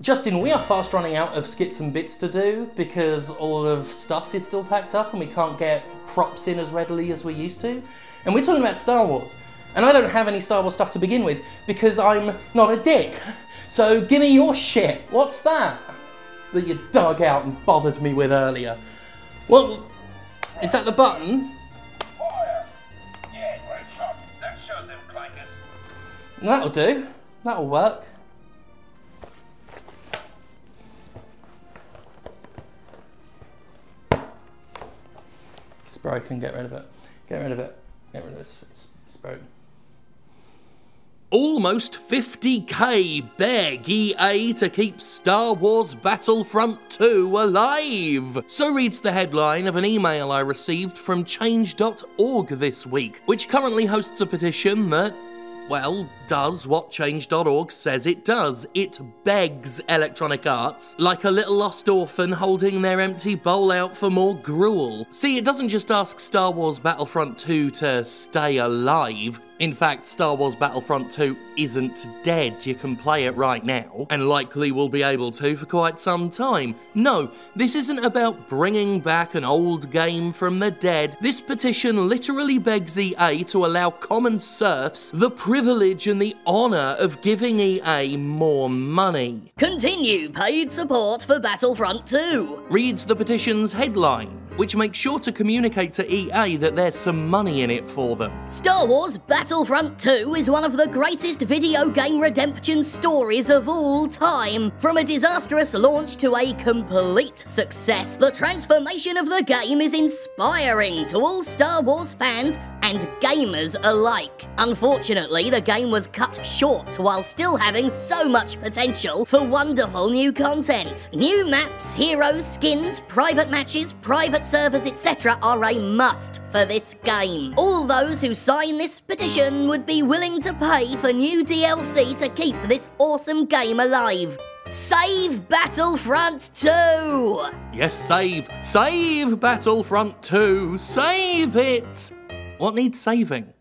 Justin, we are fast running out of skits and bits to do because all of stuff is still packed up and we can't get props in as readily as we used to. And we're talking about Star Wars. And I don't have any Star Wars stuff to begin with because I'm not a dick. So give me your shit. What's that you dug out and bothered me with earlier? Well, is that the button? That'll do. That'll work. It's broken. Get rid of it. Get rid of it. Get rid of it. It's broken. Almost 50k beg EA to keep Star Wars Battlefront 2 alive. So reads the headline of an email I received from Change.org this week, which currently hosts a petition that, well, does what Change.org says it does. It begs Electronic Arts, like a little lost orphan holding their empty bowl out for more gruel. See, it doesn't just ask Star Wars Battlefront 2 to stay alive. In fact, Star Wars Battlefront 2 isn't dead. You can play it right now, and likely will be able to for quite some time. No, this isn't about bringing back an old game from the dead. This petition literally begs EA to allow common serfs the privilege and the honour of giving EA more money. Continue paid support for Battlefront 2, reads the petition's headline, which makes sure to communicate to EA that there's some money in it for them. Star Wars Battlefront 2 is one of the greatest video game redemption stories of all time. From a disastrous launch to a complete success, the transformation of the game is inspiring to all Star Wars fans and gamers alike. Unfortunately, the game was cut short while still having so much potential for wonderful new content. New maps, heroes, skins, private matches, private servers, etc. are a must for this game. All those who sign this petition would be willing to pay for new DLC to keep this awesome game alive. Save Battlefront 2! Yes, save. Save Battlefront 2. Save it! What needs saving?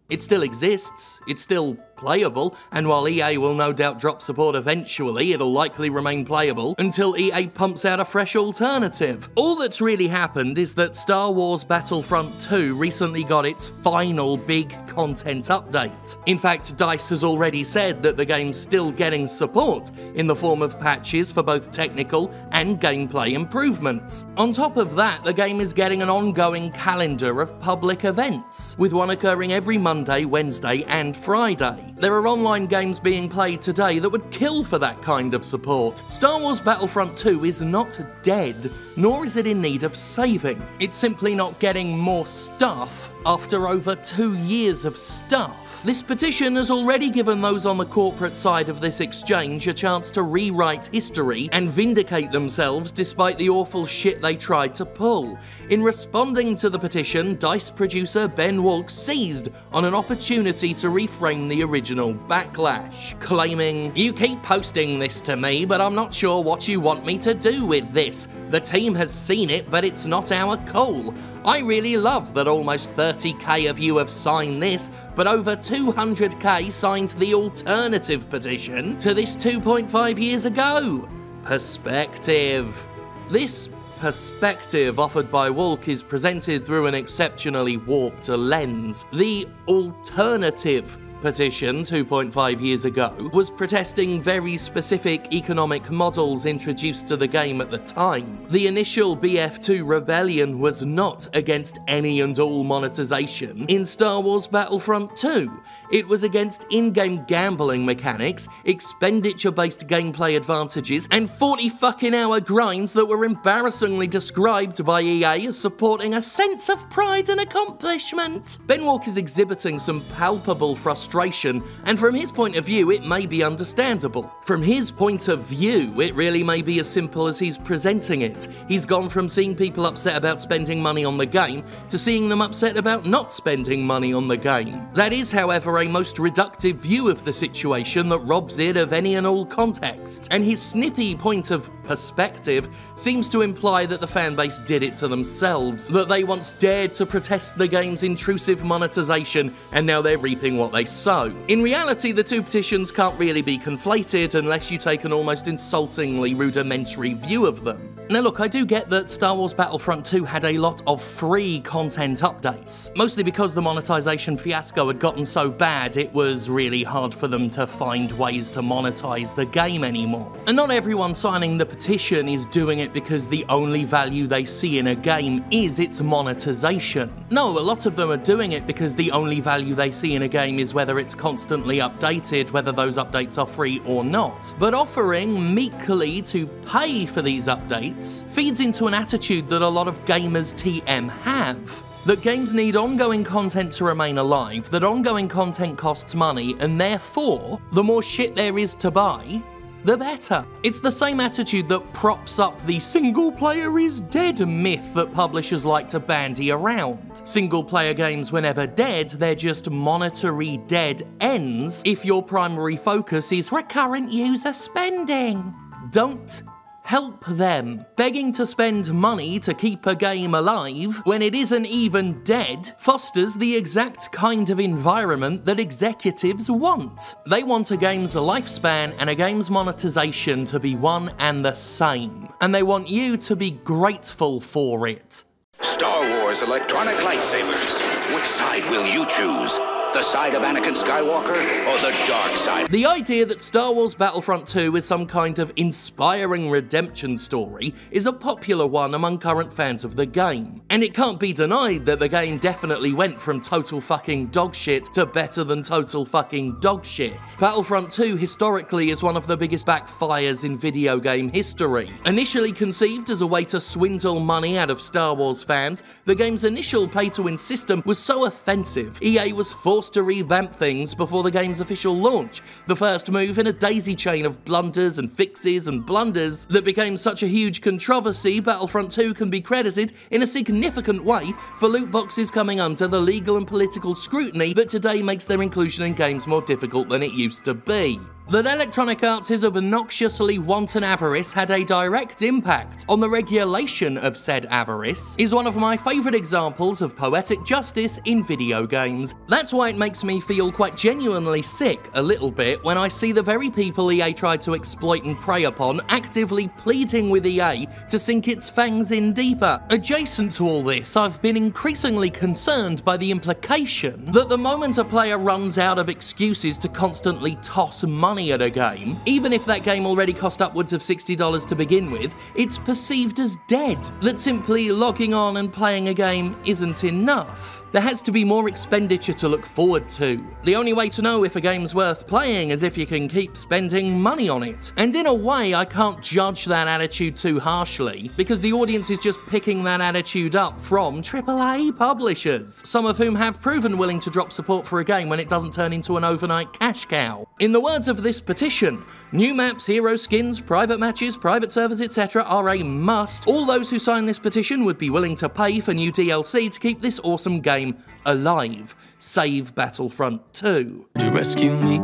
It still exists, it's still playable, and while EA will no doubt drop support eventually, it'll likely remain playable until EA pumps out a fresh alternative. All that's really happened is that Star Wars Battlefront 2 recently got its final big content update. In fact, DICE has already said that the game's still getting support in the form of patches for both technical and gameplay improvements. On top of that, the game is getting an ongoing calendar of public events, with one occurring every Monday, Wednesday, and Friday. There are online games being played today that would kill for that kind of support. Star Wars Battlefront 2 is not dead, nor is it in need of saving. It's simply not getting more stuff after over 2 years of stuff. This petition has already given those on the corporate side of this exchange a chance to rewrite history and vindicate themselves despite the awful shit they tried to pull. In responding to the petition, DICE producer Ben Walk seized on an opportunity to reframe the original backlash, claiming, "You keep posting this to me, but I'm not sure what you want me to do with this. The team has seen it, but it's not our call. I really love that almost 30k of you have signed this, but over 200k signed the alternative petition to this 2.5 years ago. Perspective." This perspective offered by Walk is presented through an exceptionally warped lens. The alternative petition 2.5 years ago was protesting very specific economic models introduced to the game at the time. The initial BF2 rebellion was not against any and all monetization in Star Wars Battlefront 2. It was against in-game gambling mechanics, expenditure-based gameplay advantages, and 40-fucking-hour grinds that were embarrassingly described by EA as supporting a sense of pride and accomplishment. Ben Walk is exhibiting some palpable frustration, and from his point of view, it may be understandable. From his point of view, it really may be as simple as he's presenting it. He's gone from seeing people upset about spending money on the game to seeing them upset about not spending money on the game. That is, however, a most reductive view of the situation that robs it of any and all context, and his snippy point of perspective seems to imply that the fanbase did it to themselves, that they once dared to protest the game's intrusive monetization, and now they're reaping what they so. In reality, the two petitions can't really be conflated unless you take an almost insultingly rudimentary view of them. Now look, I do get that Star Wars Battlefront 2 had a lot of free content updates, mostly because the monetization fiasco had gotten so bad it was really hard for them to find ways to monetize the game anymore. And not everyone signing the petition is doing it because the only value they see in a game is its monetization. No, a lot of them are doing it because the only value they see in a game is whether it's constantly updated, whether those updates are free or not. But offering meekly to pay for these updates feeds into an attitude that a lot of gamers TM have. That games need ongoing content to remain alive, that ongoing content costs money, and therefore, the more shit there is to buy, the better. It's the same attitude that props up the single player is dead myth that publishers like to bandy around. Single player games were never dead, they're just monetary dead ends if your primary focus is recurrent user spending. Don't help them. Begging to spend money to keep a game alive when it isn't even dead fosters the exact kind of environment that executives want. They want a game's lifespan and a game's monetization to be one and the same, and they want you to be grateful for it. Star Wars electronic lightsabers. Which side will you choose? The side of Anakin Skywalker or the dark side? The idea that Star Wars Battlefront 2 is some kind of inspiring redemption story is a popular one among current fans of the game. And it can't be denied that the game definitely went from total fucking dogshit to better than total fucking dogshit. Battlefront 2 historically is one of the biggest backfires in video game history. Initially conceived as a way to swindle money out of Star Wars fans, the game's initial pay-to-win system was so offensive, EA was forced to revamp things before the game's official launch, the first move in a daisy chain of blunders and fixes and blunders that became such a huge controversy. Battlefront 2 can be credited in a significant way for loot boxes coming under the legal and political scrutiny that today makes their inclusion in games more difficult than it used to be. That Electronic Arts' obnoxiously wanton avarice had a direct impact on the regulation of said avarice is one of my favourite examples of poetic justice in video games. That's why it makes me feel quite genuinely sick a little bit when I see the very people EA tried to exploit and prey upon actively pleading with EA to sink its fangs in deeper. Adjacent to all this, I've been increasingly concerned by the implication that the moment a player runs out of excuses to constantly toss money at a game, even if that game already cost upwards of $60 to begin with, it's perceived as dead. That simply logging on and playing a game isn't enough. There has to be more expenditure to look forward to. The only way to know if a game's worth playing is if you can keep spending money on it. And in a way, I can't judge that attitude too harshly, because the audience is just picking that attitude up from AAA publishers, some of whom have proven willing to drop support for a game when it doesn't turn into an overnight cash cow. In the words of this petition, new maps, hero skins, private matches, private servers, etc. are a must. All those who sign this petition would be willing to pay for new DLC to keep this awesome game alive. Save Battlefront 2. Would you rescue me?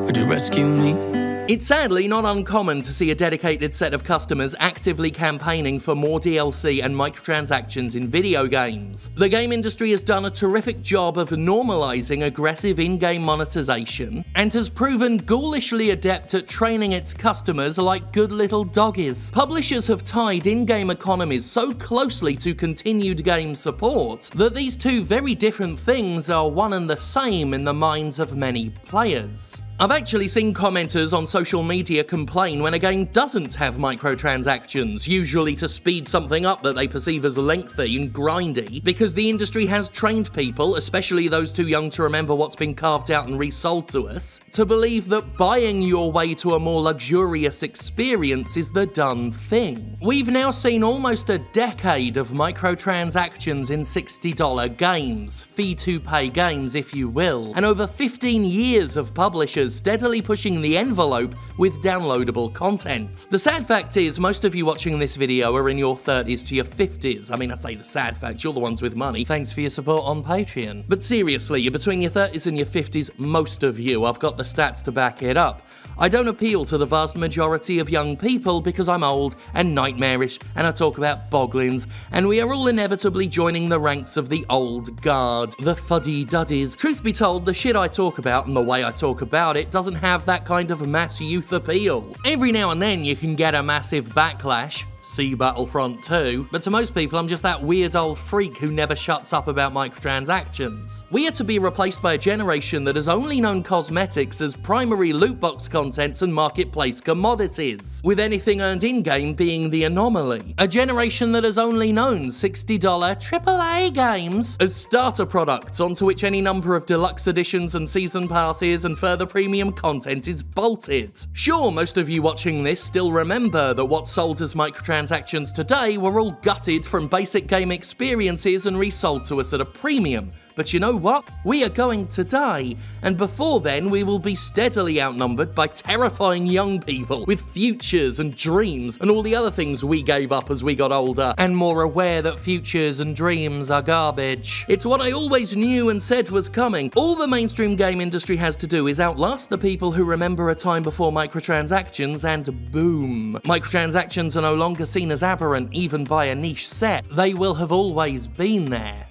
Would you rescue me? It's sadly not uncommon to see a dedicated set of customers actively campaigning for more DLC and microtransactions in video games. The game industry has done a terrific job of normalizing aggressive in-game monetization and has proven ghoulishly adept at training its customers like good little doggies. Publishers have tied in-game economies so closely to continued game support that these two very different things are one and the same in the minds of many players. I've actually seen commenters on social media complain when a game doesn't have microtransactions, usually to speed something up that they perceive as lengthy and grindy, because the industry has trained people, especially those too young to remember what's been carved out and resold to us, to believe that buying your way to a more luxurious experience is the done thing. We've now seen almost a decade of microtransactions in $60 games, fee-to-pay games if you will, and over 15 years of publishers makers steadily pushing the envelope with downloadable content. The sad fact is, most of you watching this video are in your 30s to your 50s. I mean, I say the sad fact, you're the ones with money. Thanks for your support on Patreon. But seriously, you're between your 30s and your 50s, most of you. I've got the stats to back it up. I don't appeal to the vast majority of young people because I'm old and nightmarish and I talk about boglins, and we are all inevitably joining the ranks of the old guard, the fuddy-duddies. Truth be told, the shit I talk about and the way I talk about it doesn't have that kind of mass youth appeal. Every now and then you can get a massive backlash, see Battlefront 2, but to most people I'm just that weird old freak who never shuts up about microtransactions. We are to be replaced by a generation that has only known cosmetics as primary loot box contents and marketplace commodities, with anything earned in-game being the anomaly. A generation that has only known $60 AAA games as starter products onto which any number of deluxe editions and season passes and further premium content is bolted. Sure, most of you watching this still remember that what sold as microtransactions today were all gutted from basic game experiences and resold to us at a premium. But you know what? We are going to die, and before then we will be steadily outnumbered by terrifying young people with futures and dreams and all the other things we gave up as we got older and more aware that futures and dreams are garbage. It's what I always knew and said was coming. All the mainstream game industry has to do is outlast the people who remember a time before microtransactions, and boom. Microtransactions are no longer seen as aberrant even by a niche set. They will have always been there.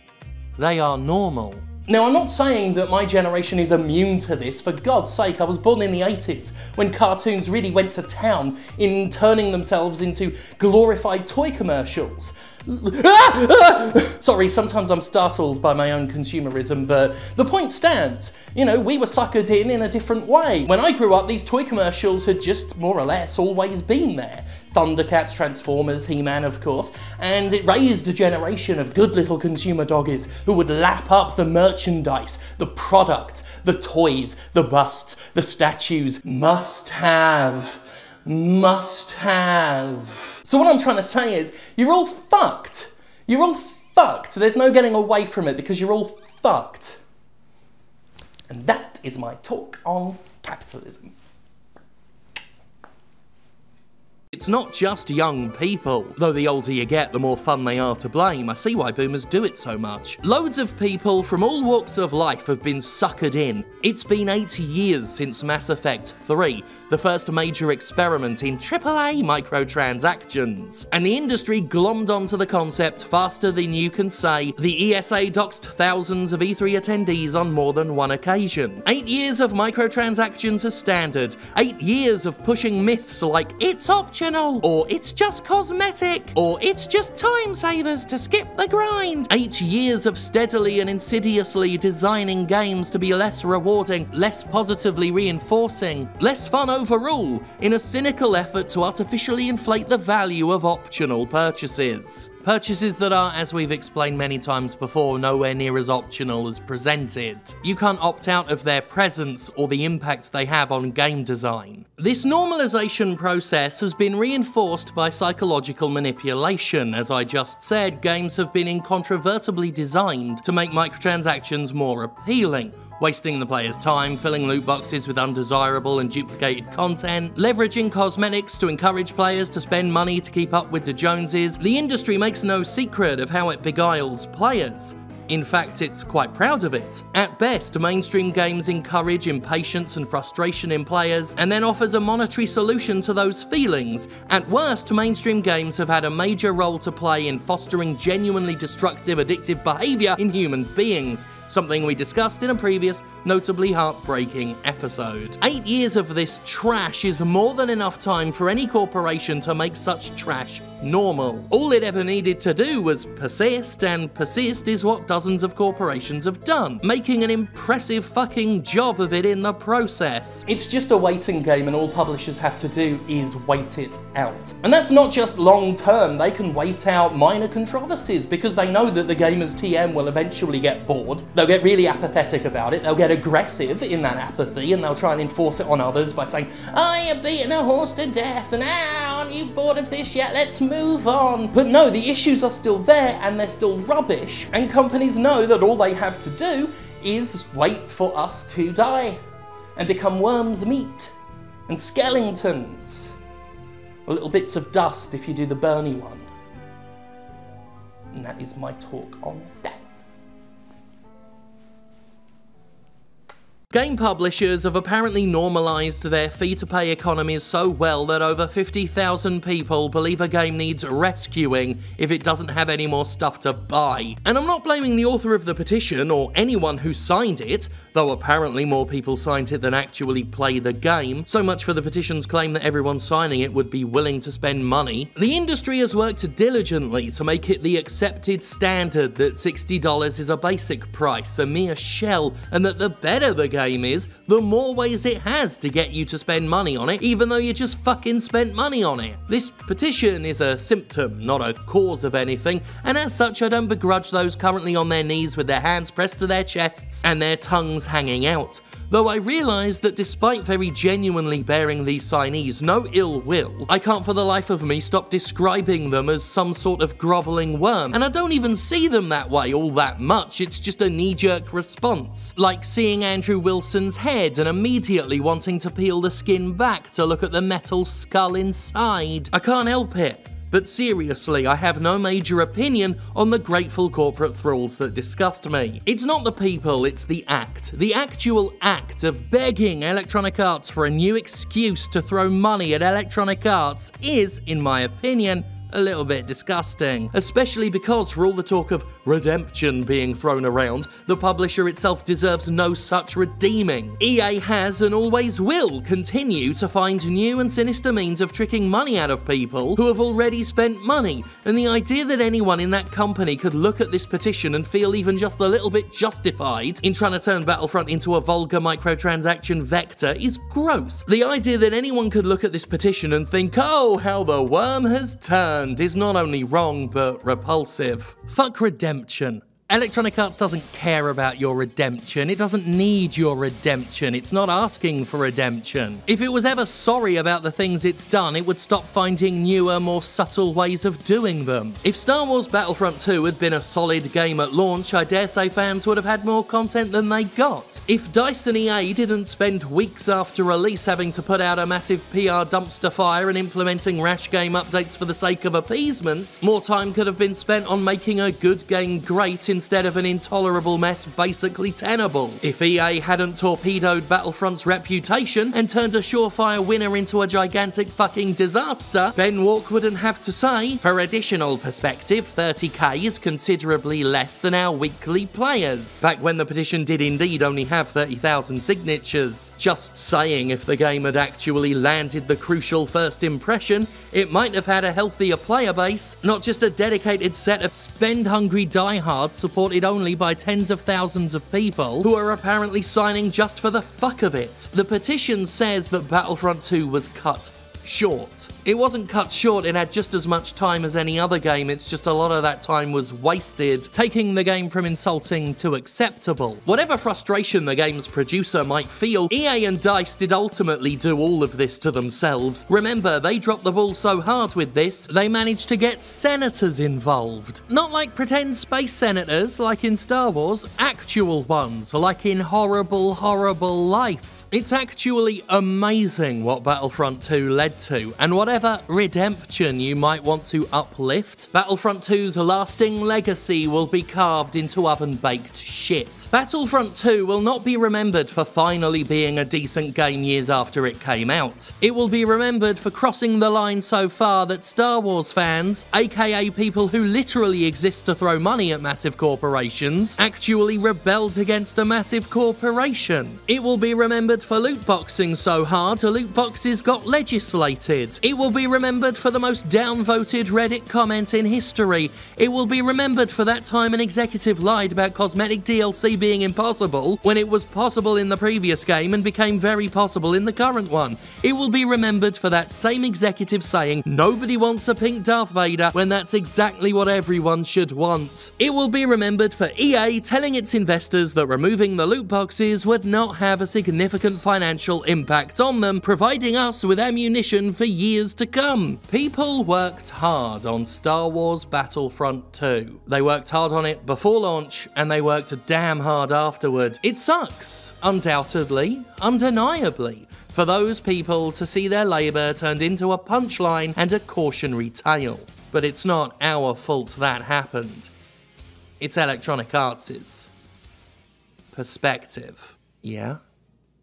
They are normal. Now, I'm not saying that my generation is immune to this. For God's sake, I was born in the 80s, when cartoons really went to town in turning themselves into glorified toy commercials. Sorry, sometimes I'm startled by my own consumerism, but the point stands. You know, we were suckered in a different way. When I grew up, these toy commercials had just more or less always been there. Thundercats, Transformers, He-Man, of course, and it raised a generation of good little consumer doggies who would lap up the merchandise, the product, the toys, the busts, the statues. Must have. Must have. So what I'm trying to say is, you're all fucked. You're all fucked. There's no getting away from it because you're all fucked. And that is my talk on capitalism. It's not just young people, though the older you get, the more fun they are to blame. I see why boomers do it so much. Loads of people from all walks of life have been suckered in. It's been 80 years since Mass Effect 3, the first major experiment in AAA microtransactions, and the industry glommed onto the concept faster than you can say. The ESA doxed thousands of E3 attendees on more than one occasion. 8 years of microtransactions as standard, 8 years of pushing myths like it's optional, or it's just cosmetic, or it's just time savers to skip the grind. 8 years of steadily and insidiously designing games to be less rewarding, less positively reinforcing, less fun overall, in a cynical effort to artificially inflate the value of optional purchases. Purchases that are, as we've explained many times before, nowhere near as optional as presented. You can't opt out of their presence or the impact they have on game design. This normalization process has been reinforced by psychological manipulation. As I just said, games have been incontrovertibly designed to make microtransactions more appealing, wasting the player's time, filling loot boxes with undesirable and duplicated content, leveraging cosmetics to encourage players to spend money to keep up with the Joneses. The industry makes no secret of how it beguiles players. In fact, it's quite proud of it. At best, mainstream games encourage impatience and frustration in players, and then offers a monetary solution to those feelings. At worst, mainstream games have had a major role to play in fostering genuinely destructive, addictive behaviour in human beings, something we discussed in a previous, notably heartbreaking episode. 8 years of this trash is more than enough time for any corporation to make such trash normal. All it ever needed to do was persist, and persist is what dozens of corporations have done, making an impressive fucking job of it in the process. It's just a waiting game, and all publishers have to do is wait it out. And that's not just long term, they can wait out minor controversies because they know that the gamer's TM will eventually get bored. They'll get really apathetic about it, they'll get aggressive in that apathy, and they'll try and enforce it on others by saying, "Oh, you're beating a horse to death, and aren't you bored of this yet? Let's move on." But no, the issues are still there and they're still rubbish, and companies know that all they have to do is wait for us to die. and become worms' meat and skeletons, or little bits of dust if you do the Bernie one. And that is my talk on that. Game publishers have apparently normalised their fee-to-pay economies so well that over 50,000 people believe a game needs rescuing if it doesn't have any more stuff to buy. And I'm not blaming the author of the petition or anyone who signed it, though apparently more people signed it than actually play the game. So much for the petition's claim that everyone signing it would be willing to spend money. The industry has worked diligently to make it the accepted standard that $60 is a basic price, a mere shell, and that the better the game is, the more ways it has to get you to spend money on it, even though you just fucking spent money on it. This petition is a symptom, not a cause of anything, and as such I don't begrudge those currently on their knees with their hands pressed to their chests and their tongues hanging out. Though I realise that despite very genuinely bearing these signees no ill will, I can't for the life of me stop describing them as some sort of grovelling worm, and I don't even see them that way all that much, it's just a knee-jerk response. Like seeing Andrew Wilson's head and immediately wanting to peel the skin back to look at the metal skull inside. I can't help it. But seriously, I have no major opinion on the grateful corporate thralls that disgust me. It's not the people, it's the act. The actual act of begging Electronic Arts for a new excuse to throw money at Electronic Arts is, in my opinion, a little bit disgusting. Especially because for all the talk of redemption being thrown around, the publisher itself deserves no such redeeming. EA has and always will continue to find new and sinister means of tricking money out of people who have already spent money, and the idea that anyone in that company could look at this petition and feel even just a little bit justified in trying to turn Battlefront into a vulgar microtransaction vector is gross. The idea that anyone could look at this petition and think, oh, how the worm has turned, is not only wrong, but repulsive. Fuck redemption. Electronic Arts doesn't care about your redemption, it doesn't need your redemption, it's not asking for redemption. If it was ever sorry about the things it's done, it would stop finding newer, more subtle ways of doing them. If Star Wars Battlefront 2 had been a solid game at launch, I dare say fans would have had more content than they got. If DICE and EA didn't spend weeks after release having to put out a massive PR dumpster fire and implementing rash game updates for the sake of appeasement, more time could have been spent on making a good game great instead of an intolerable mess basically tenable. If EA hadn't torpedoed Battlefront's reputation and turned a surefire winner into a gigantic fucking disaster, Ben Walk wouldn't have to say, for additional perspective, 30k is considerably less than our weekly players. Back when the petition did indeed only have 30,000 signatures. Just saying, if the game had actually landed the crucial first impression, it might have had a healthier player base, not just a dedicated set of spend-hungry diehards supported only by tens of thousands of people who are apparently signing just for the fuck of it. The petition says that Battlefront 2 was cut short. It wasn't cut short, it had just as much time as any other game, it's just a lot of that time was wasted, taking the game from insulting to acceptable. Whatever frustration the game's producer might feel, EA and DICE did ultimately do all of this to themselves. Remember, they dropped the ball so hard with this, they managed to get senators involved. Not like pretend space senators, like in Star Wars, actual ones, like in Horrible, Horrible Life. It's actually amazing what Battlefront 2 led to, and whatever redemption you might want to uplift, Battlefront 2's lasting legacy will be carved into oven-baked shit. Battlefront 2 will not be remembered for finally being a decent game years after it came out. It will be remembered for crossing the line so far that Star Wars fans, aka people who literally exist to throw money at massive corporations, actually rebelled against a massive corporation. It will be remembered for loot boxing so hard, loot boxes got legislated. It will be remembered for the most downvoted Reddit comment in history. It will be remembered for that time an executive lied about cosmetic DLC being impossible when it was possible in the previous game and became very possible in the current one. It will be remembered for that same executive saying nobody wants a pink Darth Vader when that's exactly what everyone should want. It will be remembered for EA telling its investors that removing the loot boxes would not have a significant financial impact on them, providing us with ammunition for years to come. People worked hard on Star Wars Battlefront 2. They worked hard on it before launch, and they worked damn hard afterward. It sucks, undoubtedly, undeniably, for those people to see their labour turned into a punchline and a cautionary tale. But it's not our fault that happened. It's Electronic Arts' perspective, yeah?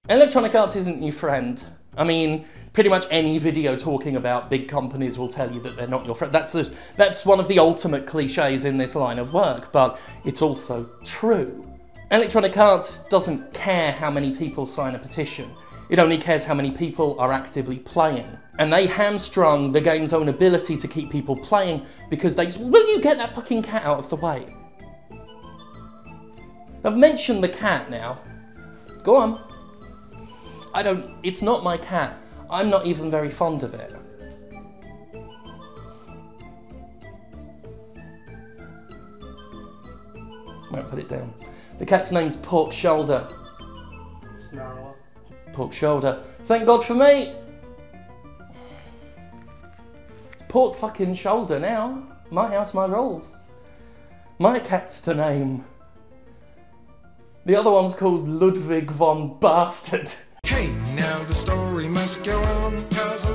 Electronic Arts isn't your friend. I mean, pretty much any video talking about big companies will tell you that they're not your friend. That's one of the ultimate cliches in this line of work, but it's also true. Electronic Arts doesn't care how many people sign a petition. It only cares how many people are actively playing. And they hamstrung the game's own ability to keep people playing because they just, will you get that fucking cat out of the way? I've mentioned the cat now. Go on. It's not my cat. I'm not even very fond of it. Might put it down. The cat's name's Pork Shoulder. Pork Shoulder. Thank God for me! Pork fucking Shoulder now. My house, my rules. My cat's to name. The other one's called Ludwig von Bastard. Hey, now the story must go on, 'cause